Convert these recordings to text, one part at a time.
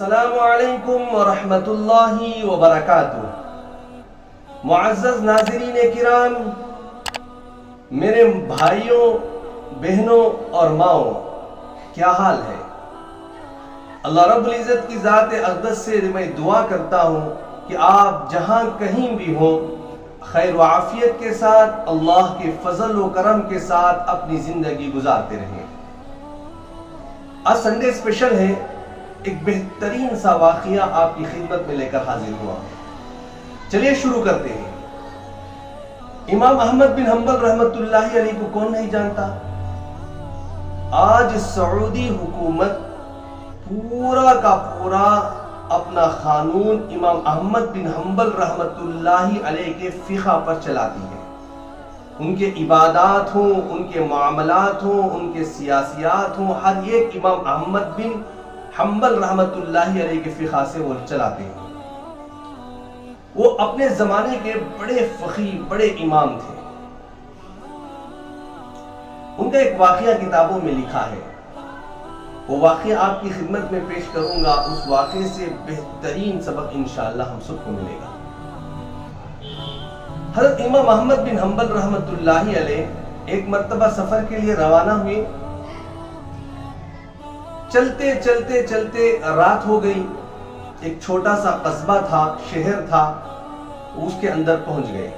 السلام علیکم ورحمۃ اللہ وبرکاتہ۔ معزز ناظرین کرام، میرے بھائیوں، بہنوں اور ماؤں، کیا حال ہے؟ اللہ رب العزت کی ذات اقدس سے میں دعا کرتا ہوں کہ آپ جہاں کہیں بھی ہوں، خیر و عافیت کے ساتھ، اللہ کے فضل و کرم کے ساتھ اپنی زندگی گزارتے رہیں۔ آج سنڈے اسپیشل ہے، ایک بہترین سا واقعہ آپ کی خدمت میں لے کر حاضر ہوا۔ چلیے شروع کرتے ہیں۔ امام احمد بن حنبل رحمت اللہ علیہ کو کون نہیں جانتا؟ آج سعودی حکومت پورا کا پورا اپنا قانون امام احمد بن حنبل رحمت اللہ علیہ کے فقہ پر چلاتی ہے۔ ان کے عبادات ہوں، ان کے معاملات ہوں، ان کے سیاسیات ہوں، ہر ایک امام احمد بن حنبل رحمت اللہ علیہ کے فقہ سے وہ چلاتے ہیں۔ وہ اپنے زمانے کے بڑے فقیہ، بڑے امام تھے۔ ان کا ایک واقعہ کتابوں میں لکھا ہے، وہ واقعہ آپ کی خدمت میں پیش کروں گا۔ اس واقعے سے بہترین سبق انشاءاللہ ہم سب کو ملے گا۔ حضرت امام احمد بن حنبل رحمت اللہ علیہ ایک مرتبہ سفر کے لیے روانہ ہوئے۔ چلتے چلتے چلتے رات ہو گئی۔ ایک چھوٹا سا قصبہ تھا، شہر تھا، اس کے اندر پہنچ گئے۔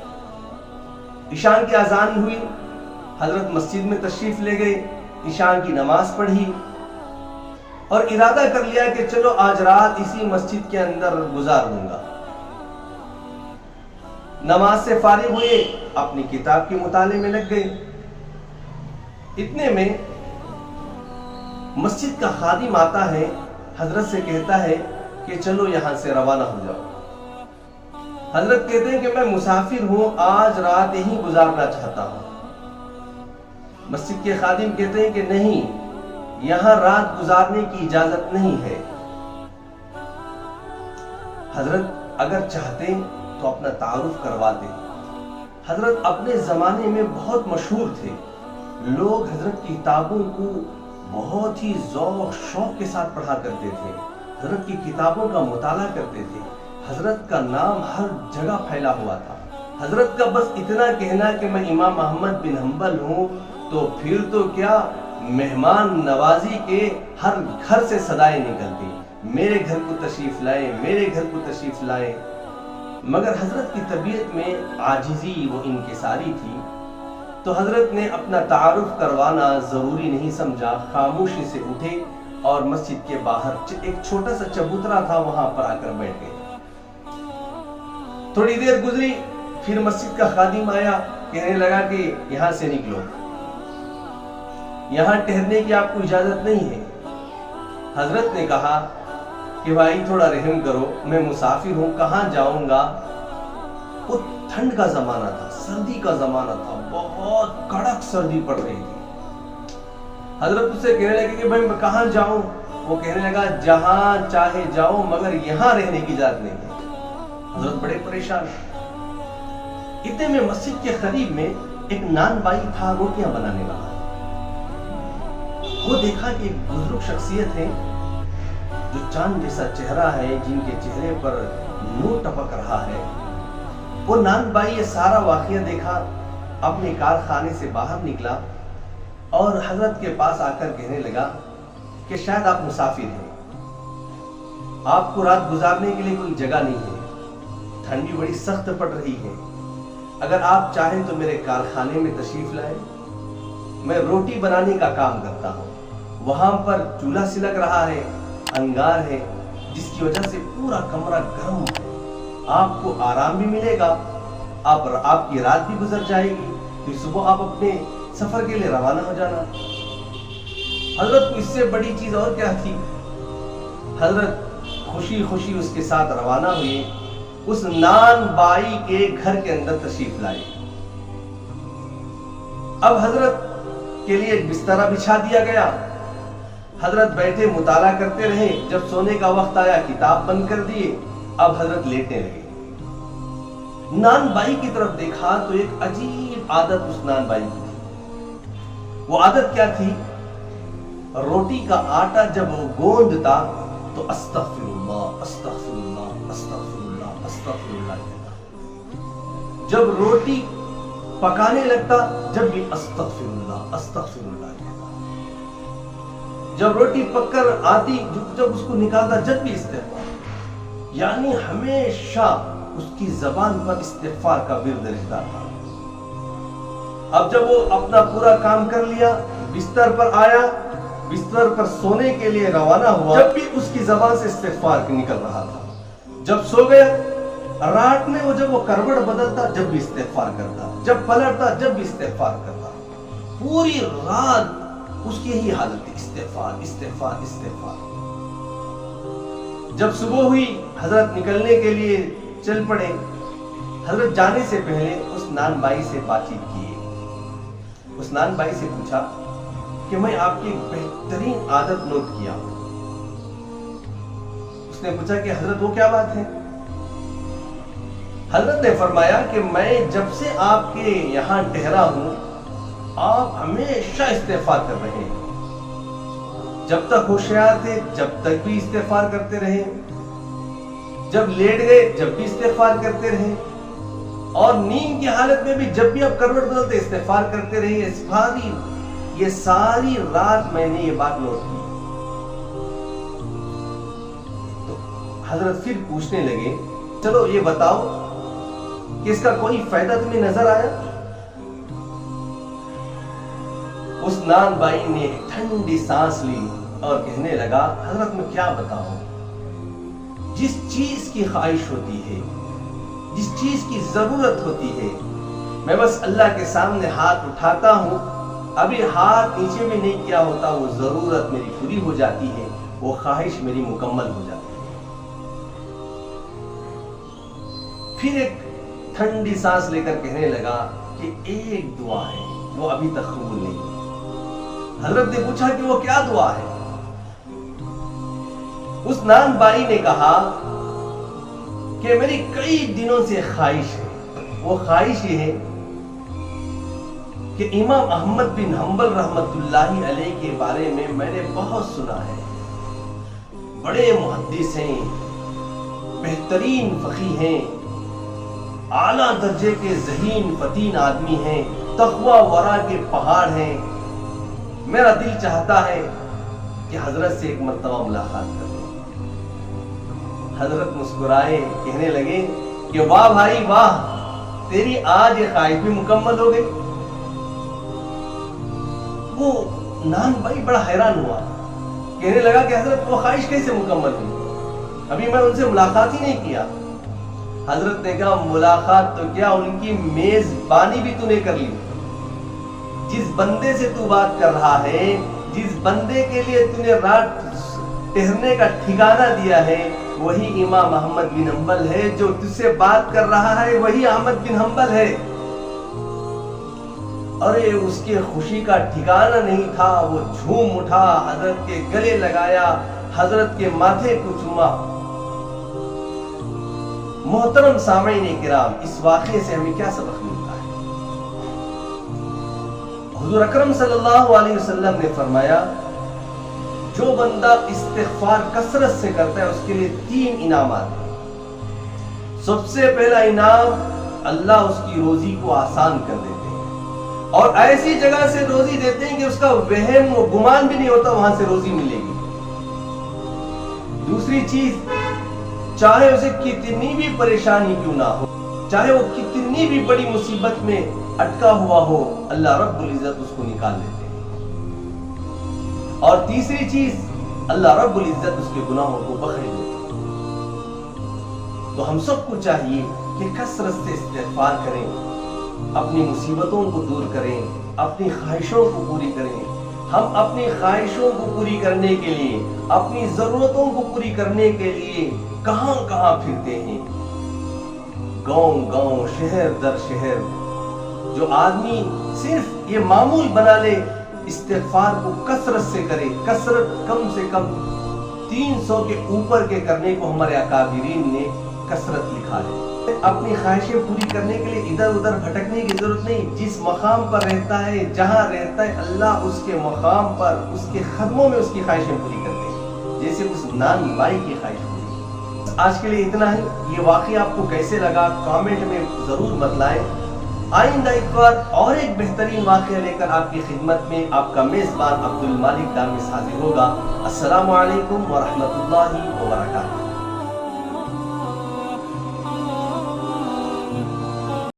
عشاء کی اذان ہوئی، حضرت مسجد میں تشریف لے گئے، عشاء کی نماز پڑھی اور ارادہ کر لیا کہ چلو آج رات اسی مسجد کے اندر گزار دوں گا۔ نماز سے فارغ ہوئے، اپنی کتاب کے مطالعے میں لگ گئے۔ اتنے میں مسجد کا خادم آتا ہے، حضرت سے کہتا ہے کہ چلو یہاں سے روانہ ہو جاؤ۔ حضرت کہتے ہیں کہ میں مسافر ہوں، آج رات یہیں گزارنا چاہتا ہوں۔ مسجد کے خادم کہتے ہیں کہ نہیں، یہاں رات گزارنے کی اجازت نہیں ہے۔ حضرت اگر چاہتے تو اپنا تعارف کرواتے۔ حضرت اپنے زمانے میں بہت مشہور تھے، لوگ حضرت کی کتابوں کو بہت ہی ذوق شوق کے ساتھ پڑھا کرتے تھے، حضرت کی کتابوں کا مطالعہ کرتے تھے، حضرت کا نام ہر جگہ پھیلا ہوا تھا۔ حضرت کا بس اتنا کہنا کہ میں امام احمد بن حنبل ہوں تو پھر تو کیا، مہمان نوازی کے ہر گھر سے صدائیں نکلتی، میرے گھر کو تشریف لائیں، میرے گھر کو تشریف لائیں۔ مگر حضرت کی طبیعت میں عاجزی و انکساری تھی، تو حضرت نے اپنا تعارف کروانا ضروری نہیں سمجھا، خاموشی سے اٹھے اور مسجد کے باہر ایک چھوٹا سا چبوترا تھا، وہاں پر آ کر بیٹھ گئے۔ تھوڑی دیر گزری، پھر مسجد کا خادم آیا، کہنے لگا کہ یہاں سے نکلو، یہاں ٹھہرنے کی آپ کو اجازت نہیں ہے۔ حضرت نے کہا کہ بھائی تھوڑا رحم کرو، میں مسافر ہوں، کہاں جاؤں گا۔ وہ ٹھنڈ کا زمانہ تھا، سردی کا زمانہ تھا، بہت کڑک سردی پڑ رہی تھی۔ حضرت اس سے کہنے لگے کہ بھائی میں کہاں جاؤں۔ وہ کہنے لگا جہاں چاہے جاؤ، مگر یہاں رہنے کی اجازت نہیں ہے۔ حضرت بڑے پریشان۔ اتنے میں مسجد کے قریب میں ایک نان بائی تھا، روٹیاں بنانے والا۔ وہ دیکھا کہ ایک بزرگ شخصیت ہے جو چاند جیسا چہرہ ہے، جن کے چہرے پر نور ٹپک رہا ہے۔ وہ نان بائی یہ سارا واقعہ دیکھا، اپنے کارخانے سے باہر نکلا اور حضرت کے پاس آ کر کہنے لگا کہ شاید آپ مسافر ہیں، آپ کو رات گزارنے کے لیے کوئی جگہ نہیں ہے، ٹھنڈی بڑی سخت پڑ رہی ہے، اگر آپ چاہیں تو میرے کارخانے میں تشریف لائیں، میں روٹی بنانے کا کام کرتا ہوں، وہاں پر چولہا سلک رہا ہے، انگار ہے، جس کی وجہ سے پورا کمرہ گرم ہے، آپ کو آرام بھی ملے گا، آپ کی رات بھی گزر جائے گی، پھر صبح آپ اپنے سفر کے لیے روانہ ہو جانا۔ حضرت کو اس سے بڑی چیز اور کیا تھی۔ حضرت خوشی خوشی اس کے ساتھ روانہ ہوئے، اس نان بائی کے گھر کے اندر تشریف لائے۔ اب حضرت کے لیے ایک بسترا بچھا دیا گیا، حضرت بیٹھے مطالعہ کرتے رہے، جب سونے کا وقت آیا کتاب بند کر دیے، اب حضرت لیٹنے لگے۔ نان بائی کی طرف دیکھا تو ایک عجیب عادت اس نان بائی کی تھی۔ وہ عادت کیا تھی؟ روٹی کا آٹا جب وہ گوندتا تو استغفر اللہ استغفر اللہ استغفر اللہ استغفر اللہ کہتا. جب روٹی پکانے لگتا جب بھی استغفر اللہ استغفر اللہ کہتا. جب روٹی پک کر آتی جب اس کو نکالتا جب بھی استغفار. یعنی ہمیشہ اس کی زبان پر استغفار کا ورد رہتا تھا. اب جب وہ اپنا پورا کام کر لیا, بستر پر آیا, بستر پر سونے کے لیے روانہ ہوا, جب بھی اس کی زبان سے استغفار نکل رہا تھا. جب سو گیا, رات میں جب وہ کروٹ بدلتا جب بھی استغفار کرتا, جب پلٹتا جب بھی استغفار کرتا. پوری رات اس کی ہی حالت تھی, استغفار استغفار استغفار. جب صبح ہوئی, حضرت نکلنے کے لیے چل پڑے. حضرت جانے سے پہلے اس نان بائی سے بات چیت کی. اس نان بائی سے پوچھا کہ میں آپ کی ایک بہترین عادت نوٹ کیا. اس نے پوچھا کہ حضرت وہ کیا بات ہے؟ حضرت نے فرمایا کہ میں جب سے آپ کے یہاں ٹھہرا ہوں آپ ہمیشہ استغفار کر رہے ہیں. جب تک ہوشیار تھے جب تک بھی استغفار کرتے رہے, جب لیٹ گئے جب بھی استغفار کرتے رہے, اور نیند کی حالت میں بھی جب بھی آپ کروٹ بدلتے استغفار کرتے رہے. یہ ساری رات میں نے یہ بات نوٹ کی. تو حضرت پھر پوچھنے لگے چلو یہ بتاؤ کہ اس کا کوئی فائدہ تمہیں نظر آیا؟ اس نان بائی نے ایک ٹھنڈی سانس لی اور کہنے لگا حضرت میں کیا بتاؤں, جس چیز کی خواہش ہوتی ہے, جس چیز کی ضرورت ہوتی ہے, میں بس اللہ کے سامنے ہاتھ اٹھاتا ہوں, ابھی ہاتھ نیچے میں نہیں کیا ہوتا, وہ ضرورت میری پوری ہو جاتی ہے, وہ خواہش میری مکمل ہو جاتی ہے. پھر ایک ٹھنڈی سانس لے کر کہنے لگا کہ ایک دعا ہے وہ ابھی تک قبول نہیں. حضرت نے پوچھا کہ وہ کیا دعا ہے؟ اس نان بائی نے کہا کہ میری کئی دنوں سے خواہش ہے. وہ خواہش یہ ہے کہ امام احمد بن حنبل رحمت اللہ علیہ کے بارے میں نے بہت سنا ہے. بڑے محدث ہیں, بہترین فقیہ ہیں, اعلیٰ درجے کے ذہین فتین آدمی ہیں, تقوی ورع کے پہاڑ ہیں. میرا دل چاہتا ہے کہ حضرت سے ایک مرتبہ ملاقات کروں. حضرت مسکرائے, کہنے لگے کہ واہ بھائی واہ, تیری آج یہ خواہش بھی مکمل ہو گئی. وہ نان بھائی بڑا حیران ہوا, کہنے لگا کہ حضرت وہ خواہش کیسے مکمل ہوئی, ابھی میں ان سے ملاقات ہی نہیں کیا. حضرت نے کہا ملاقات تو کیا, ان کی میزبانی بھی تو نے کر لی. جس بندے سے تو بات کر رہا ہے, جس بندے کے لیے تو نے رات ٹھہرنے کا ٹھکانہ دیا ہے, وہی امام احمد بن حنبل ہے. جو تجھ سے بات کر رہا ہے وہی احمد بن حنبل ہے. ارے اس کے خوشی کا ٹھکانہ نہیں تھا, وہ جھوم اٹھا, حضرت کے گلے لگایا, حضرت کے ماتھے کو چوما. محترم سامعین کرام, اس واقعے سے ہمیں کیا سبق ملتا ہے؟ حضور اکرم صلی اللہ علیہ وسلم نے فرمایا جو بندہ استغفار کثرت سے کرتا ہے اس کے لیے 3 انعامات ہیں. سب سے پہلا انعام اللہ اس کی روزی کو آسان کر دیتے ہیں, اور ایسی جگہ سے روزی دیتے ہیں کہ اس کا وہم و گمان بھی نہیں ہوتا وہاں سے روزی ملے گی. دوسری چیز, چاہے اسے کتنی بھی پریشانی کیوں نہ ہو, چاہے وہ کتنی بھی بڑی مصیبت میں اٹکا ہوا ہو, اللہ رب العزت اس کو نکال لیتے ہیں. اور تیسری چیز, اللہ رب العزت اس کے گناہوں کو بخش دیتے ہیں. تو ہم سب کو چاہیے کہ کثرت سے استغفار کریں, اپنی مصیبتوں کو دور کریں, اپنی خواہشوں کو پوری کریں. ہم اپنی خواہشوں کو پوری کرنے کے لیے, اپنی ضرورتوں کو پوری کرنے کے لیے کہاں کہاں پھرتے ہیں, گاؤں گاؤں, شہر در شہر. جو آدمی صرف یہ معمول بنا لے استغفار کو کثرت سے کرے, کثرت کم سے کم 300 کے اوپر کے کرنے کو ہمارے اکابرین نے کثرت لکھا ہے. اپنی خواہشیں پوری کرنے کے لیے ادھر ادھر بھٹکنے کی ضرورت نہیں. جس مقام پر رہتا ہے, جہاں رہتا ہے, اللہ اس کے مقام پر, اس کے قدموں میں اس کی خواہشیں پوری کرتے ہیں. جیسے اس نان بائی کی خواہش پوری. آج کے لیے اتنا ہی. یہ واقعہ آپ کو کیسے لگا کامنٹ میں ضرور بتلائیں. آئندہ ایک بار اور ایک بہترین واقعہ لے کر آپ کی خدمت میں آپ کا میزبان عبد المالک ڈامس حاضر ہوگا. السلام علیکم ورحمۃ اللہ وبرکاتہ.